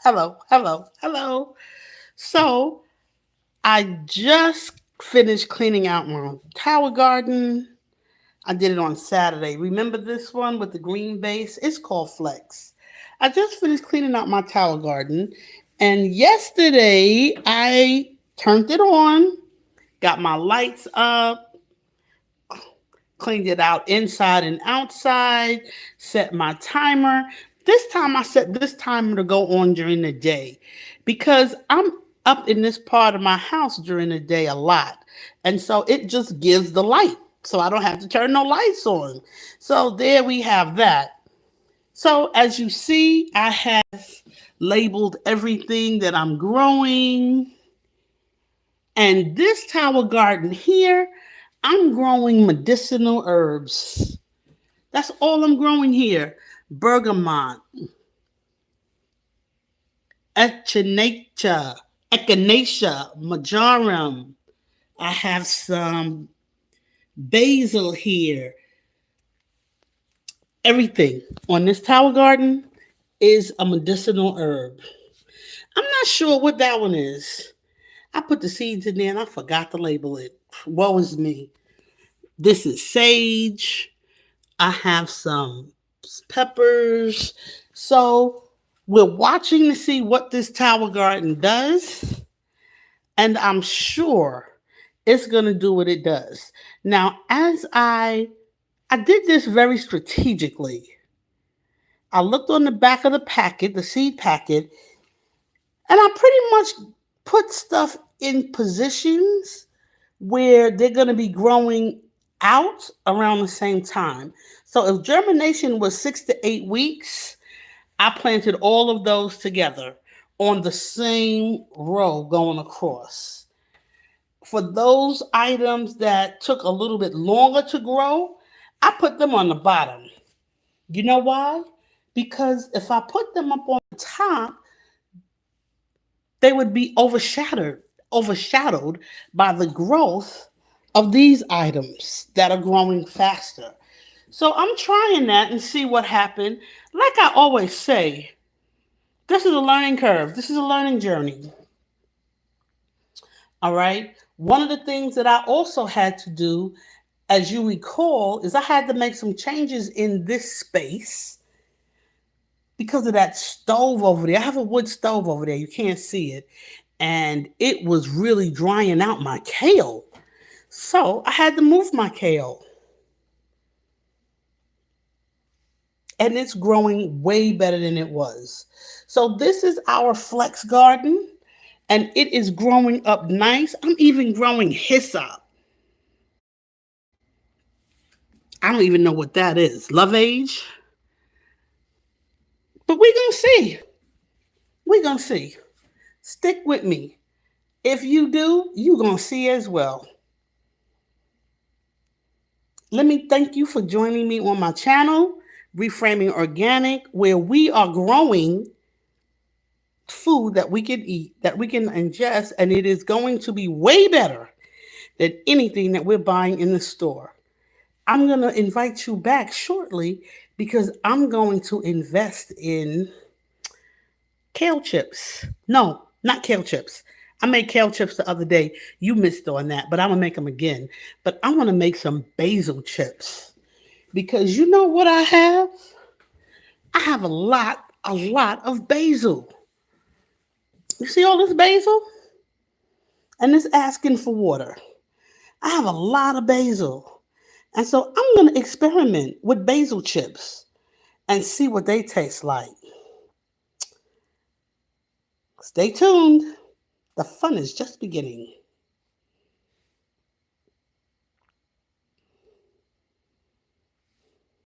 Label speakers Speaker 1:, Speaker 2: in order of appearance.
Speaker 1: hello, hello, hello. So I just finished cleaning out my tower garden. I did it on Saturday. Remember this one with the green base? It's called Flex. I just finished cleaning out my tower garden, and yesterday I turned it on, got my lights up, cleaned it out inside and outside, set my timer. This time I set this timer to go on during the day because I'm up in this part of my house during the day a lot. And so it just gives the light. So I don't have to turn no lights on. So there we have that. So as you see, I have labeled everything that I'm growing. And this tower garden here, I'm growing medicinal herbs. That's all I'm growing here. Bergamot, echinacea, echinacea, marjoram. I have some basil here. Everything on this tower garden is a medicinal herb. I'm not sure what that one is. I put the seeds in there and I forgot to label it. Woe is me. This is sage. I have some peppers. So we're watching to see what this tower garden does. And I'm sure it's going to do what it does. Now, as I did this very strategically. I looked on the back of the packet, the seed packet, and I pretty much put stuff in positions where they're going to be growing out around the same time. So if germination was 6 to 8 weeks, I planted all of those together on the same row going across. For those items that took a little bit longer to grow, I put them on the bottom. You know why? Because if I put them up on the top, they would be overshadowed by the growth of these items that are growing faster. So I'm trying that and see what happened. Like I always say, this is a learning curve. This is a learning journey. All right. One of the things that I also had to do, as you recall, is I had to make some changes in this space because of that stove over there. I have a wood stove over there. You can't see it. And it was really drying out my kale. So I had to move my kale. And it's growing way better than it was. So this is our flex garden. And it is growing up nice. I'm even growing hyssop. I don't even know what that is. Love age? But we're going to see. We're going to see. Stick with me. If you do, you're going to see as well. Let me thank you for joining me on my channel, Reframing Organic, where we are growing food that we can eat, that we can ingest, and it is going to be way better than anything that we're buying in the store. I'm going to invite you back shortly because I'm going to invest in kale chips. No, not kale chips. I made kale chips the other day. You missed on that, but I'm going to make them again. But I want to make some basil chips because you know what I have? I have a lot of basil. You see all this basil? And it's asking for water. I have a lot of basil. And so I'm going to experiment with basil chips and see what they taste like. Stay tuned. The fun is just beginning.